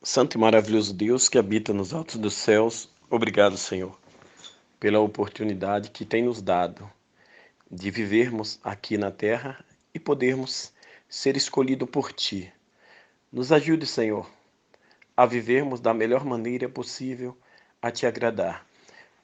Santo e maravilhoso Deus que habita nos altos dos céus, obrigado, Senhor, pela oportunidade que tem nos dado de vivermos aqui na terra e podermos ser escolhidos por Ti. Nos ajude, Senhor, a vivermos da melhor maneira possível a Te agradar.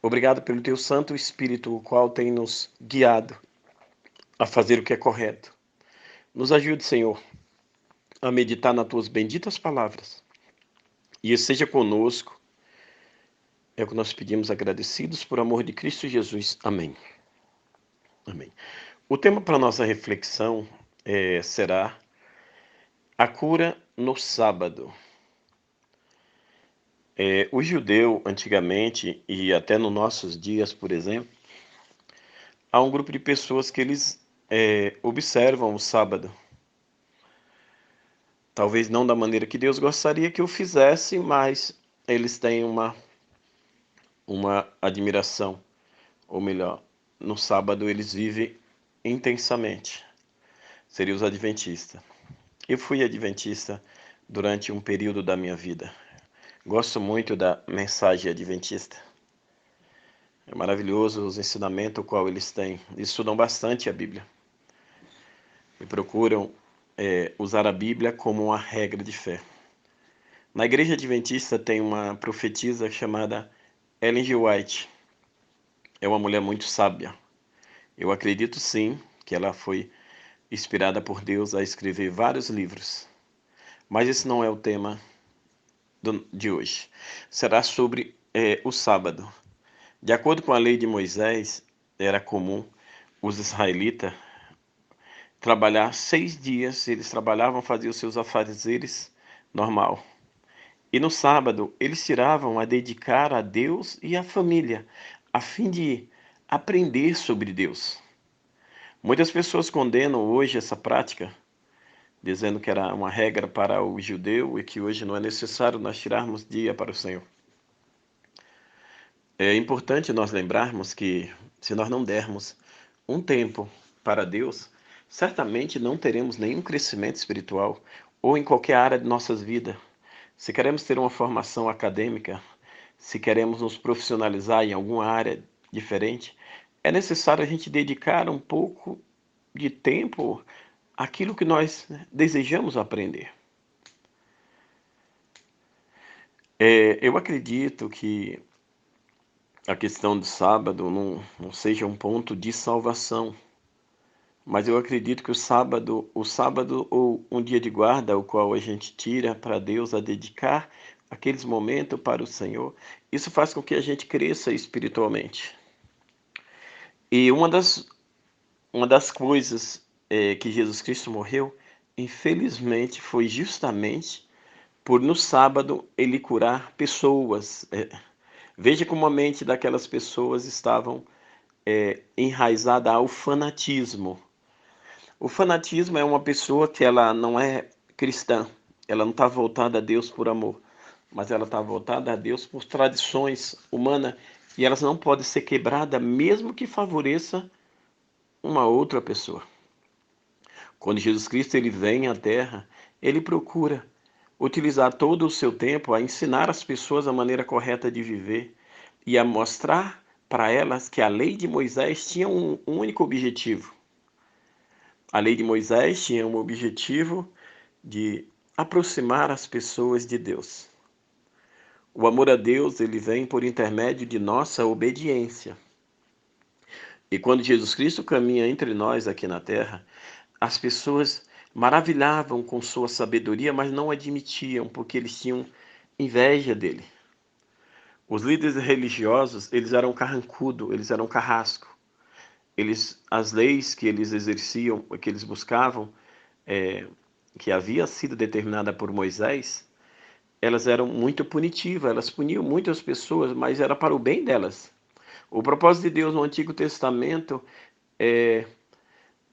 Obrigado pelo Teu Santo Espírito, o qual tem nos guiado a fazer o que é correto. Nos ajude, Senhor, a meditar nas Tuas benditas palavras e esteja conosco. É o que nós pedimos agradecidos por amor de Cristo Jesus. Amém. Amém. O tema para nossa reflexão será a cura no sábado. O judeu, antigamente, e até nos nossos dias, por exemplo, há um grupo de pessoas que eles observam o sábado. Talvez não da maneira que Deus gostaria que eu fizesse, mas eles têm uma admiração. Ou melhor, no sábado eles vivem intensamente. Seria os adventistas. Eu fui adventista durante um período da minha vida. Gosto muito da mensagem adventista. É maravilhoso os ensinamentos o qual eles têm. Estudam bastante a Bíblia. E procuram usar a Bíblia como uma regra de fé. Na igreja adventista tem uma profetisa chamada Ellen G. White. É uma mulher muito sábia. Eu acredito sim que ela foi inspirada por Deus a escrever vários livros. Mas esse não é o tema de hoje. Será sobre o sábado. De acordo com a lei de Moisés, era comum os israelitas trabalhar 6 dias. Eles trabalhavam, faziam os seus afazeres normal. E no sábado, eles tiravam a dedicar a Deus e à família, a fim de aprender sobre Deus. Muitas pessoas condenam hoje essa prática, dizendo que era uma regra para o judeu e que hoje não é necessário nós tirarmos dia para o Senhor. É importante nós lembrarmos que, se nós não dermos um tempo para Deus, certamente não teremos nenhum crescimento espiritual ou em qualquer área de nossas vidas. Se queremos ter uma formação acadêmica, se queremos nos profissionalizar em alguma área diferente, é necessário a gente dedicar um pouco de tempo àquilo que nós desejamos aprender. Eu acredito que a questão do sábado não seja um ponto de salvação, mas eu acredito que o sábado ou um dia de guarda, o qual a gente tira para Deus a dedicar aqueles momentos para o Senhor, isso faz com que a gente cresça espiritualmente. E uma das coisas que Jesus Cristo morreu, infelizmente, foi justamente por no sábado ele curar pessoas. Veja como a mente daquelas pessoas estavam enraizada ao fanatismo. O fanatismo é uma pessoa que ela não é cristã, ela não está voltada a Deus por amor, mas ela está voltada a Deus por tradições humanas e elas não podem ser quebradas mesmo que favoreça uma outra pessoa. Quando Jesus Cristo ele vem à Terra, ele procura utilizar todo o seu tempo a ensinar as pessoas a maneira correta de viver e a mostrar para elas que a lei de Moisés tinha um único objetivo. A lei de Moisés tinha um objetivo de aproximar as pessoas de Deus. O amor a Deus ele vem por intermédio de nossa obediência. E quando Jesus Cristo caminha entre nós aqui na terra, as pessoas maravilhavam com sua sabedoria, mas não admitiam, porque eles tinham inveja dele. Os líderes religiosos, eles eram carrancudo, eles eram carrasco. As leis que eles exerciam, que eles buscavam, que havia sido determinada por Moisés, elas eram muito punitivas, elas puniam muitas pessoas, mas era para o bem delas. O propósito de Deus no Antigo Testamento é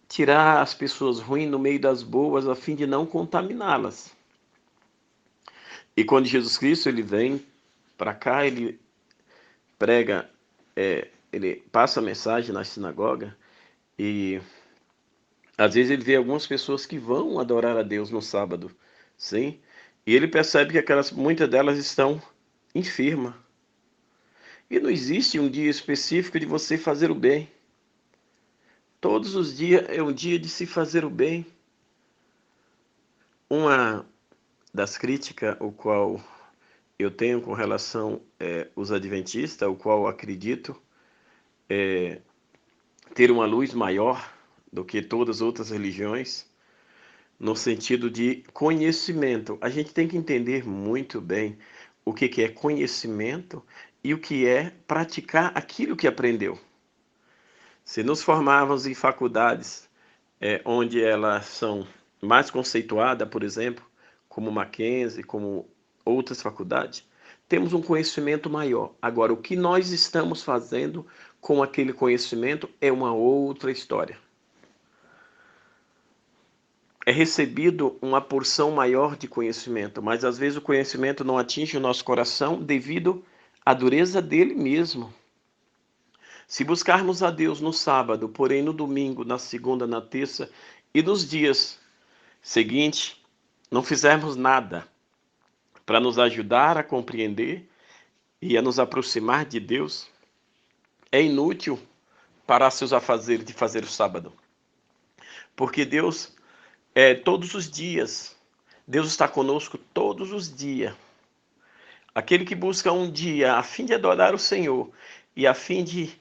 tirar as pessoas ruins no meio das boas, a fim de não contaminá-las. E quando Jesus Cristo ele vem para cá, ele prega, ele passa a mensagem na sinagoga e às vezes ele vê algumas pessoas que vão adorar a Deus no sábado, sim? E ele percebe que muitas delas estão enfermas. E não existe um dia específico de você fazer o bem. Todos os dias é um dia de se fazer o bem. Uma das críticas, o qual eu tenho com relação aos adventistas, o qual acredito ter uma luz maior do que todas as outras religiões, no sentido de conhecimento. A gente tem que entender muito bem o que é conhecimento e o que é praticar aquilo que aprendeu. Se nos formarmos em faculdades onde elas são mais conceituadas, por exemplo, como Mackenzie, como outras faculdades, temos um conhecimento maior. Agora, o que nós estamos fazendo com aquele conhecimento é uma outra história. É recebido uma porção maior de conhecimento, mas às vezes o conhecimento não atinge o nosso coração devido à dureza dele mesmo. Se buscarmos a Deus no sábado, porém no domingo, na segunda, na terça e nos dias seguintes, não fizermos nada para nos ajudar a compreender e a nos aproximar de Deus, é inútil parar seus afazeres de fazer o sábado. Porque Deus todos os dias. Deus está conosco todos os dias. Aquele que busca um dia a fim de adorar o Senhor e a fim de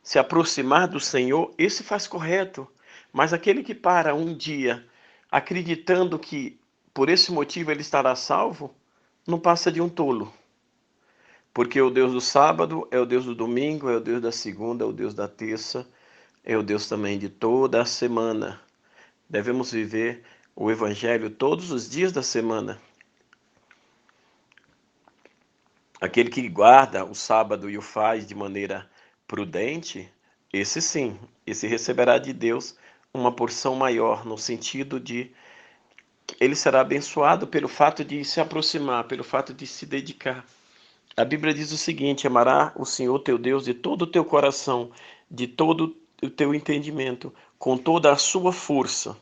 se aproximar do Senhor, esse faz correto. Mas aquele que para um dia acreditando que por esse motivo ele estará salvo, não passa de um tolo. Porque o Deus do sábado é o Deus do domingo, é o Deus da segunda, é o Deus da terça, é o Deus também de toda a semana. Devemos viver o Evangelho todos os dias da semana. Aquele que guarda o sábado e o faz de maneira prudente, esse sim, esse receberá de Deus uma porção maior, no sentido de ele será abençoado pelo fato de se aproximar, pelo fato de se dedicar. A Bíblia diz o seguinte: amará o Senhor teu Deus de todo o teu coração, de todo o teu entendimento, com toda a sua força.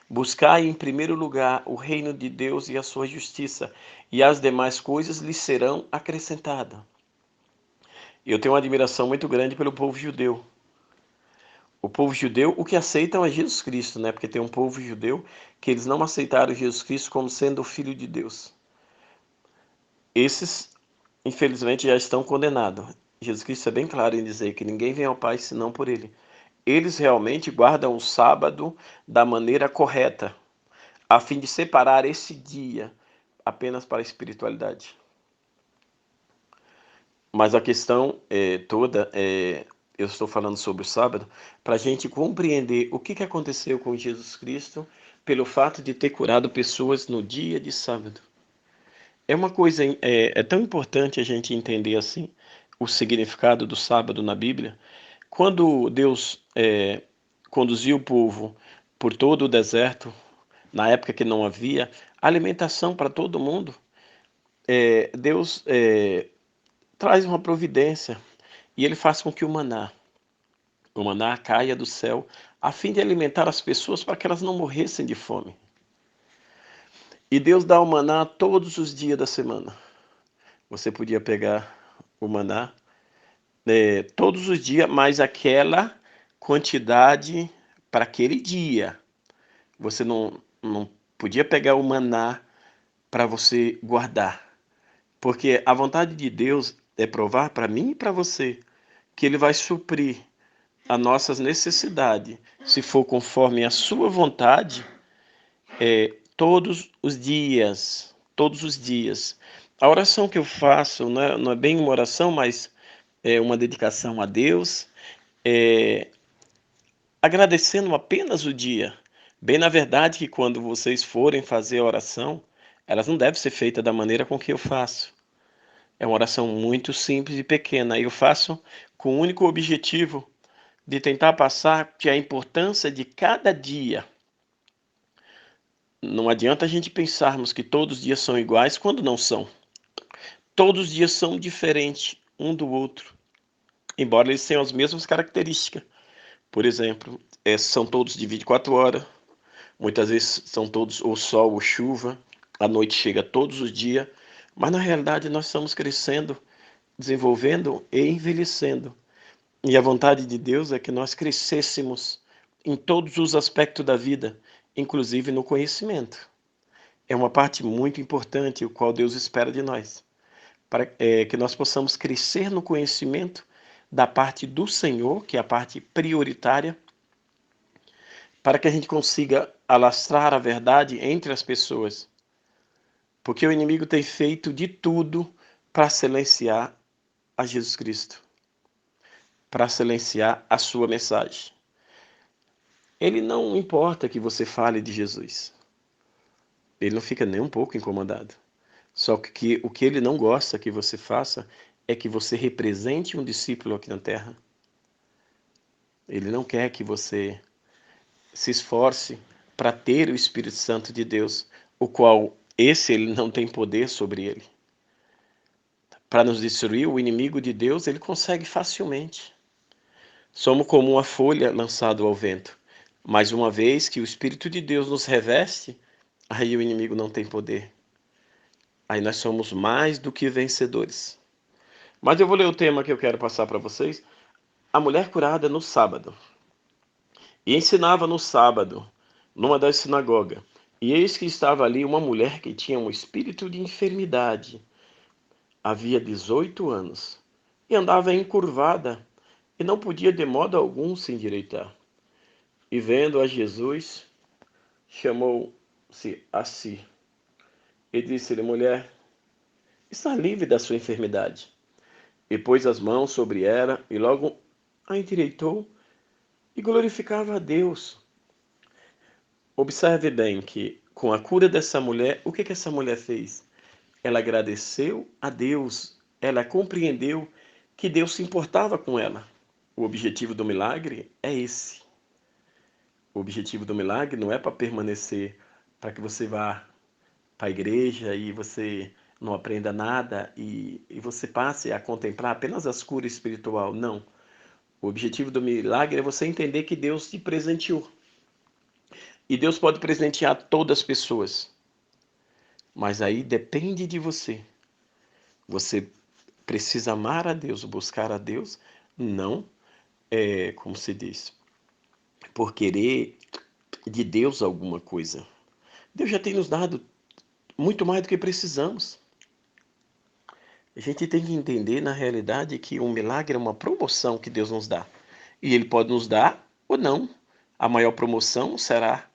Buscai em primeiro lugar o reino de Deus e a sua justiça, e as demais coisas lhe serão acrescentadas. Eu tenho uma admiração muito grande pelo povo judeu. O povo judeu, o que aceitam é Jesus Cristo, né? Porque tem um povo judeu que eles não aceitaram Jesus Cristo como sendo o Filho de Deus. Esses, infelizmente, já estão condenados. Jesus Cristo é bem claro em dizer que ninguém vem ao Pai senão por Ele. Eles realmente guardam o sábado da maneira correta, a fim de separar esse dia apenas para a espiritualidade. Mas a questão toda eu estou falando sobre o sábado, para a gente compreender o que aconteceu com Jesus Cristo pelo fato de ter curado pessoas no dia de sábado. É uma coisa, é tão importante a gente entender assim o significado do sábado na Bíblia. Quando Deus conduziu o povo por todo o deserto, na época que não havia alimentação para todo mundo, Deus traz uma providência e ele faz com que o maná caia do céu, a fim de alimentar as pessoas para que elas não morressem de fome. E Deus dá o maná todos os dias da semana. Você podia pegar o maná todos os dias, mas aquela quantidade para aquele dia. Você não podia pegar o maná para você guardar. Porque a vontade de Deus é provar para mim e para você que Ele vai suprir as nossas necessidades, se for conforme a sua vontade, todos os dias. Todos os dias. A oração que eu faço não é bem uma oração, mas é uma dedicação a Deus, agradecendo apenas o dia. Bem, na verdade, que quando vocês forem fazer a oração, elas não devem ser feitas da maneira com que eu faço. É uma oração muito simples e pequena. Eu faço com o único objetivo de tentar passar que a importância de cada dia. Não adianta a gente pensarmos que todos os dias são iguais quando não são. Todos os dias são diferentes um do outro, embora eles tenham as mesmas características. Por exemplo, são todos de 24 horas, muitas vezes são todos ou sol ou chuva, a noite chega todos os dias, mas na realidade nós estamos crescendo, desenvolvendo e envelhecendo. E a vontade de Deus é que nós crescêssemos em todos os aspectos da vida, inclusive no conhecimento. É uma parte muito importante, o qual Deus espera de nós, para que nós possamos crescer no conhecimento da parte do Senhor, que é a parte prioritária, para que a gente consiga alastrar a verdade entre as pessoas. Porque o inimigo tem feito de tudo para silenciar a Jesus Cristo, para silenciar a sua mensagem. Ele não importa que você fale de Jesus. Ele não fica nem um pouco incomodado. Só que o que ele não gosta que você faça é que você represente um discípulo aqui na terra. Ele não quer que você se esforce para ter o Espírito Santo de Deus, o qual ele não tem poder sobre ele. Para nos destruir, o inimigo de Deus, ele consegue facilmente. Somos como uma folha lançada ao vento. Mas uma vez que o Espírito de Deus nos reveste, aí o inimigo não tem poder. Aí nós somos mais do que vencedores. Mas eu vou ler o tema que eu quero passar para vocês. A mulher curada no sábado. E ensinava no sábado, numa das sinagogas. E eis que estava ali uma mulher que tinha um espírito de enfermidade. Havia 18 anos. E andava encurvada, e não podia de modo algum se endireitar. E vendo a Jesus, chamou-se a si. E disse-lhe, mulher, está livre da sua enfermidade. E pôs as mãos sobre ela, e logo a endireitou, e glorificava a Deus. Observe bem que, com a cura dessa mulher, o que essa mulher fez? Ela agradeceu a Deus, ela compreendeu que Deus se importava com ela. O objetivo do milagre é esse. O objetivo do milagre não é para permanecer, para que você vá para a igreja e você não aprenda nada e você passe a contemplar apenas as curas espiritual. Não. O objetivo do milagre é você entender que Deus te presenteou. E Deus pode presentear todas as pessoas. Mas aí depende de você. Você precisa amar a Deus, buscar a Deus, não como se diz, por querer de Deus alguma coisa. Deus já tem nos dado muito mais do que precisamos. A gente tem que entender, na realidade, que um milagre é uma promoção que Deus nos dá. E Ele pode nos dar ou não. A maior promoção será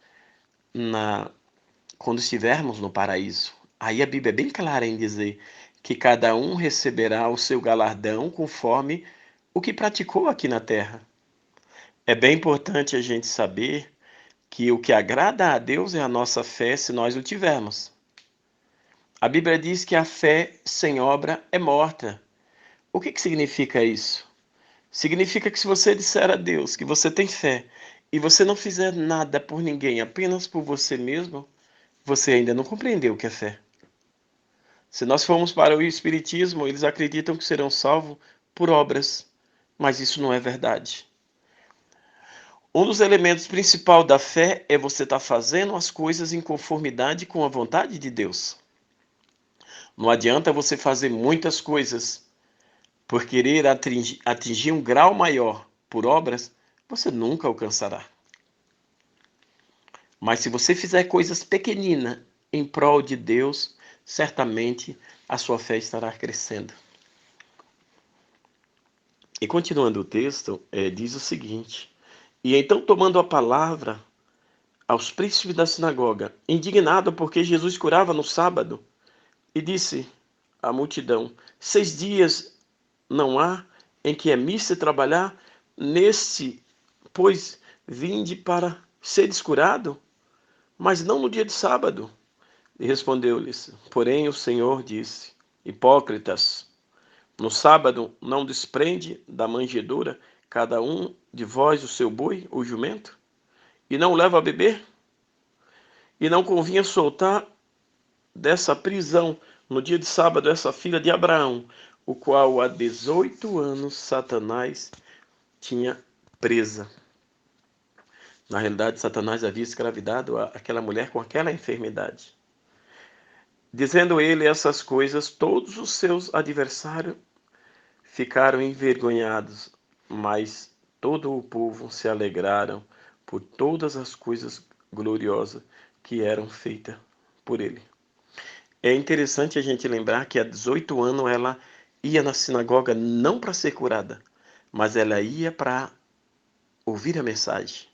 quando estivermos no paraíso. Aí a Bíblia é bem clara em dizer que cada um receberá o seu galardão conforme o que praticou aqui na terra. É bem importante a gente saber que o que agrada a Deus é a nossa fé se nós o tivermos. A Bíblia diz que a fé sem obra é morta. O que significa isso? Significa que se você disser a Deus que você tem fé e você não fizer nada por ninguém, apenas por você mesmo, você ainda não compreendeu o que é fé. Se nós formos para o Espiritismo, eles acreditam que serão salvos por obras, mas isso não é verdade. Um dos elementos principais da fé é você estar fazendo as coisas em conformidade com a vontade de Deus. Não adianta você fazer muitas coisas por querer atingir um grau maior por obras, você nunca alcançará. Mas se você fizer coisas pequeninas em prol de Deus, certamente a sua fé estará crescendo. E continuando o texto, diz o seguinte: E então, tomando a palavra aos príncipes da sinagoga, indignado porque Jesus curava no sábado, e disse à multidão: 6 dias não há em que é misto trabalhar, neste, pois, vinde para seres curado, mas não no dia de sábado. E respondeu-lhes, porém o Senhor disse, hipócritas, no sábado não desprende da manjedoura cada um de vós o seu boi ou jumento, e não o leva a beber? E não convinha soltar dessa prisão no dia de sábado essa filha de Abraão, o qual há 18 anos Satanás tinha presa. Na realidade, Satanás havia escravizado aquela mulher com aquela enfermidade. Dizendo ele essas coisas, todos os seus adversários ficaram envergonhados, mas todo o povo se alegraram por todas as coisas gloriosas que eram feitas por ele. É interessante a gente lembrar que há 18 anos ela ia na sinagoga não para ser curada, mas ela ia para ouvir a mensagem.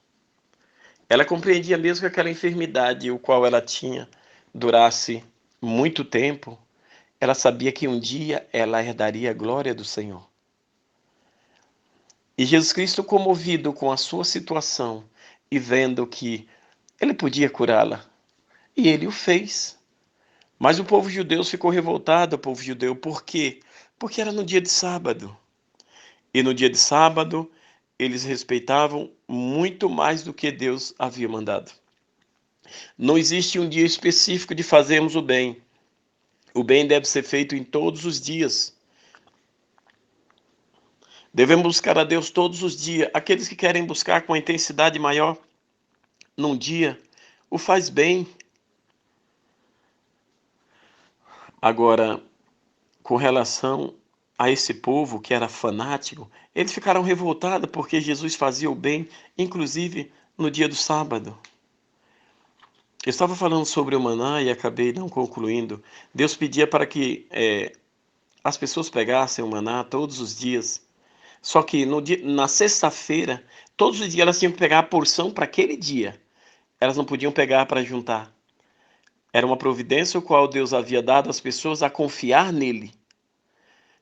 Ela compreendia mesmo que aquela enfermidade, o qual ela tinha, durasse muito tempo. Ela sabia que um dia ela herdaria a glória do Senhor. E Jesus Cristo, comovido com a sua situação e vendo que ele podia curá-la, e ele o fez. Mas o povo judeu ficou revoltado, o povo judeu, por quê? Porque era no dia de sábado. E no dia de sábado, eles respeitavam muito mais do que Deus havia mandado. Não existe um dia específico de fazermos o bem. O bem deve ser feito em todos os dias. Devemos buscar a Deus todos os dias. Aqueles que querem buscar com intensidade maior num dia, o faz bem. Agora, com relação a esse povo que era fanático, eles ficaram revoltados porque Jesus fazia o bem, inclusive no dia do sábado. Eu estava falando sobre o maná e acabei não concluindo. Deus pedia para que as pessoas pegassem o maná todos os dias. Só que no dia, na sexta-feira, todos os dias elas tinham que pegar a porção para aquele dia. Elas não podiam pegar para juntar. Era uma providência o qual Deus havia dado às pessoas a confiar nele.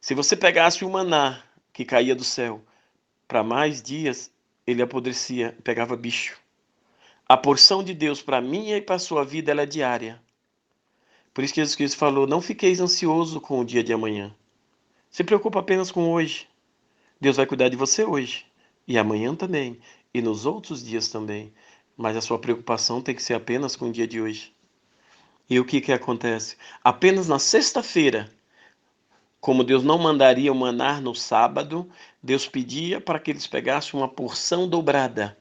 Se você pegasse o maná que caía do céu para mais dias, ele apodrecia, pegava bicho. A porção de Deus para minha e para a sua vida ela é diária. Por isso que Jesus Cristo falou: não fiqueis ansioso com o dia de amanhã. Se preocupa apenas com hoje. Deus vai cuidar de você hoje. E amanhã também. E nos outros dias também. Mas a sua preocupação tem que ser apenas com o dia de hoje. E o que que acontece? Apenas na sexta-feira, como Deus não mandaria o maná no sábado, Deus pedia para que eles pegassem uma porção dobrada.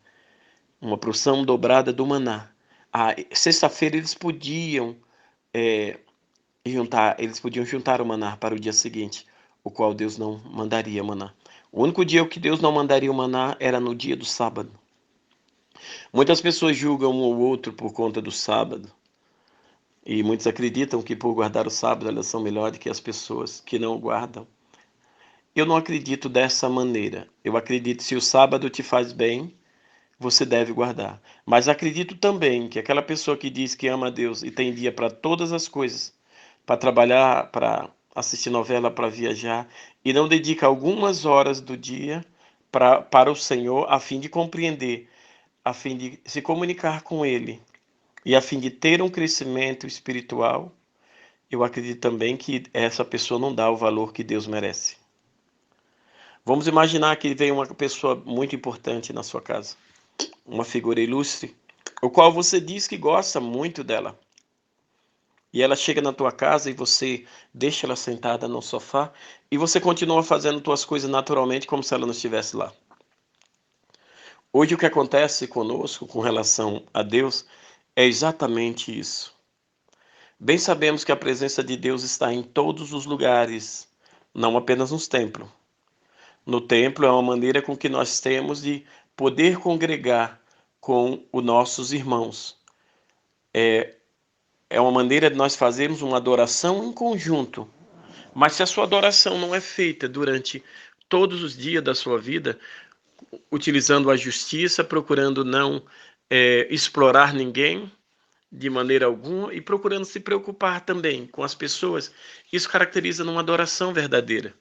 Uma porção dobrada do maná. A sexta-feira eles podiam juntar o maná para o dia seguinte, o qual Deus não mandaria maná. O único dia que Deus não mandaria o maná era no dia do sábado. Muitas pessoas julgam um ou outro por conta do sábado. E muitos acreditam que por guardar o sábado elas são melhores que as pessoas que não o guardam. Eu não acredito dessa maneira. Eu acredito que se o sábado te faz bem, você deve guardar. Mas acredito também que aquela pessoa que diz que ama a Deus e tem dia para todas as coisas, para trabalhar, para assistir novela, para viajar, e não dedica algumas horas do dia para o Senhor, a fim de compreender, a fim de se comunicar com Ele e a fim de ter um crescimento espiritual, eu acredito também que essa pessoa não dá o valor que Deus merece. Vamos imaginar que vem uma pessoa muito importante na sua casa, uma figura ilustre, o qual você diz que gosta muito dela. E ela chega na tua casa e você deixa ela sentada no sofá e você continua fazendo tuas coisas naturalmente como se ela não estivesse lá. Hoje o que acontece conosco com relação a Deus é exatamente isso. Bem sabemos que a presença de Deus está em todos os lugares, não apenas nos templos. No templo é uma maneira com que nós temos de poder congregar com os nossos irmãos. É uma maneira de nós fazermos uma adoração em conjunto. Mas se a sua adoração não é feita durante todos os dias da sua vida, utilizando a justiça, procurando não explorar ninguém de maneira alguma e procurando se preocupar também com as pessoas, isso caracteriza uma adoração verdadeira.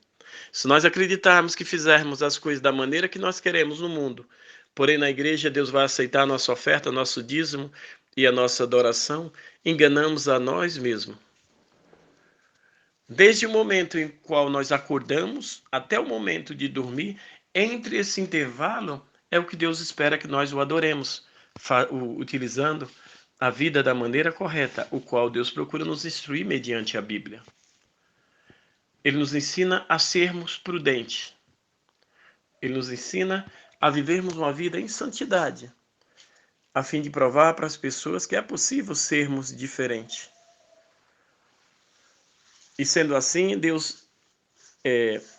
Se nós acreditarmos que fizermos as coisas da maneira que nós queremos no mundo, porém na igreja Deus vai aceitar a nossa oferta, nosso dízimo e a nossa adoração, enganamos a nós mesmos. Desde o momento em qual nós acordamos até o momento de dormir, entre esse intervalo é o que Deus espera que nós o adoremos, utilizando a vida da maneira correta, o qual Deus procura nos instruir mediante a Bíblia. Ele nos ensina a sermos prudentes. Ele nos ensina a vivermos uma vida em santidade, a fim de provar para as pessoas que é possível sermos diferentes. E sendo assim, Deus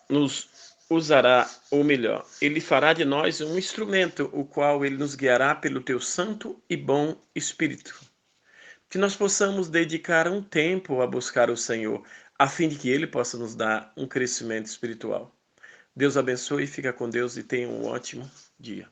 nos usará, ou melhor, Ele fará de nós um instrumento, o qual Ele nos guiará pelo teu santo e bom Espírito. Que nós possamos dedicar um tempo a buscar o Senhor, a fim de que Ele possa nos dar um crescimento espiritual. Deus abençoe, fica com Deus e tenha um ótimo dia.